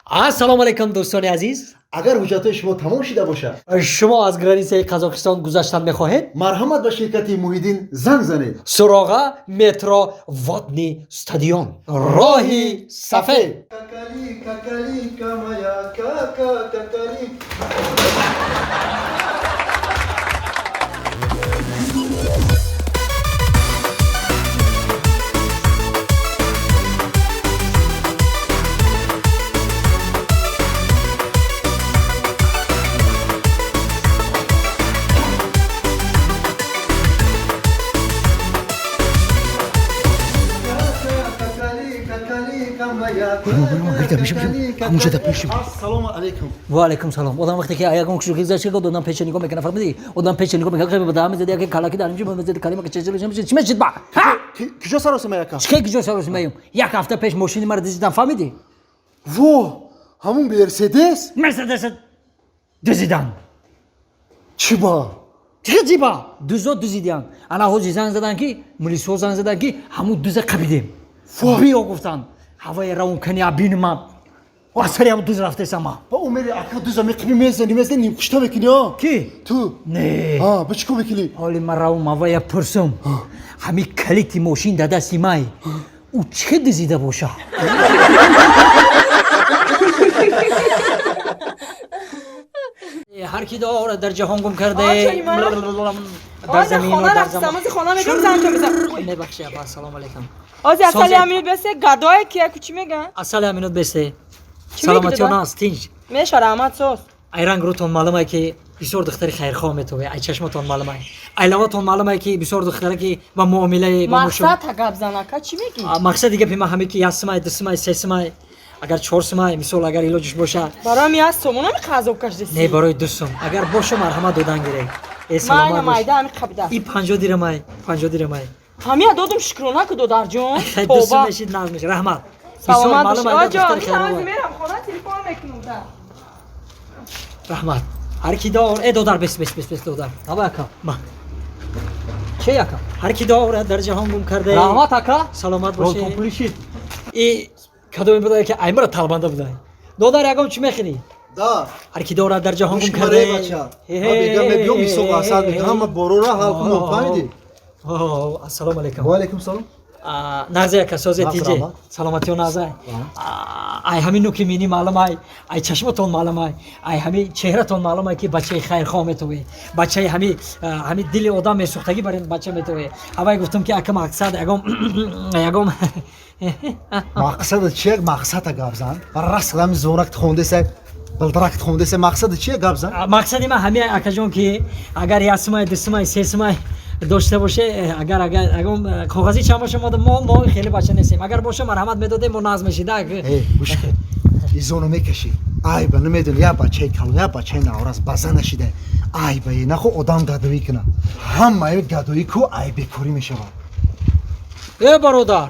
Ассалому алайкум дӯстони азиз. агар ҳуҷҷатҳои шумо тамом шида бошад, шумо аз границаи Қазоқистон гузаштан мехоҳед? марҳамат ба ширкати Муҳиддин занг занед. Суроға метро Водный стадион. Роҳи сафед. Ассалому алайкум. Ва алайкум салом. Одам вақте ки аягон кушугизаши год одам пече нигоҳ мекунад. Фаҳмидӣ? Одам пече нигоҳ мекунад. Хеб бада мезади як калаки дар инҷо мезади калима ки чечелеш мешид. Чӣ мешид ба? Ха? Куҷо саросима якам? Чӣ куҷо саросимаем? Як ҳафта пеш мошини мара дизидам, фаҳмидӣ? Во, ҳамун Мерседес? Мерседес дизидан. Чӣ ба? Чӣ ҷиба? Дузо дузидиан. Ана ҳоҷи занг задан ки, мулисо занг задан ки ҳамун дуза қабидем. Биё гуфтанд. Ҳаваи равон кани абинман. Асари ҳамун дуз рафтесама. Ба умери ака дуза меқими мезани нимкушта мекунӣ ҳо? Ки? Ту? Не. Ба чӣ кор мекунӣ? ҳоли ман равм авая пурсум. Ҳами калити мошин дар дасти май. Ӯ чӣ дузида боша? ҳар ки дорад дар ҷаҳон гум карда дар замину дар замон мебахши аба. Ассалому алайкум. Ozi asali aminut bese gadoy kiya kuchi megan. Асали аминот бесе. Саломатиён аст, тинҷ. Меша rahmat so'z. Ай рангрутон маълумае ки бисёр духтари хайрхоҳ метаве. Ай чашматон маълумае. Ай лаватон маълумае ки бисёр духтаре ки ба муомилаи ба мушум. Maqsad gap zanaka chi megi? Мақсади гапи ман ҳаме ки ясмай, дусмай, сесмай, агар чорсмай, мисол агар илоҷиш боша. Барои я сомона ми қазовкаш деси. Не барои дусум. Агар боша марҳамат додан гирей. Майна майда ами қабида. И 50 дирамай, 50 дирамай. Ҳамия додум шукрона ку додар ҷон. Дусум мешид наз мешид. Раҳмат. Саломат бош. маълум Оҷо, духтари ҳозир хайрхоҳ. мерам хона телефон мекунам да. Раҳмат. Ҳар ки дор, додар бес додар. Ава ака. Ма. Чӣ ака? Ҳар ки дорад дар ҷаҳон гум карда. Раҳмат ака. Саломат Рол бошед. комплиши. И кадоми будае ки аймара талбанда будай. Додар ягом чӣ мехини? Да. Ҳар ки дорад дар ҷаҳон гум Мушкмаре карда. бача. Ма бегам мебиём мисол асад ҳама борора ҳал кунам, фаҳмидӣ? Ассалому алайкум. Ва алайкум салом. Нағзе ака созе Нағз тиҷе. раҳмат. Саломатиён нағзай. Ай ҳамин нуки мини маълумай, ай чашматон маълумай, ай ҳами чеҳратон маълумай ки бачаи хайрхоҳ метаве. Бачаи ҳами дили одам месӯхтагӣ бар ин бача метаве. Авай гуфтам ки ака мақсад ягом Мақсади чия мақсада гап зан? Расла мизонак хондеса, балдарак хондеса мақсади чия гап зан? мақсади ман ҳами акаҷон ки агар ясмай, дусмай, сесмай дошта боше, агар коғази чанд боша мо хеле бача нестем. Агар боша марҳамат медодем мо наз мешида. Гӯш кун. Изону мекашӣ. Ай ба намедони я бачаи калон, я бачаи навраз база нашида. Ай ба нахо одам гадоӣ кунад. Ҳамаи гадоӣ ку ай бекорӣ мешавад. Е бародар,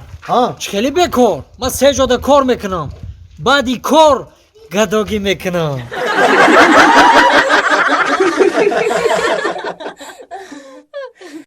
чӣ хеле бекор? Ман 3 ҷода кор мекунам. Баъди кор гадогӣ мекунам.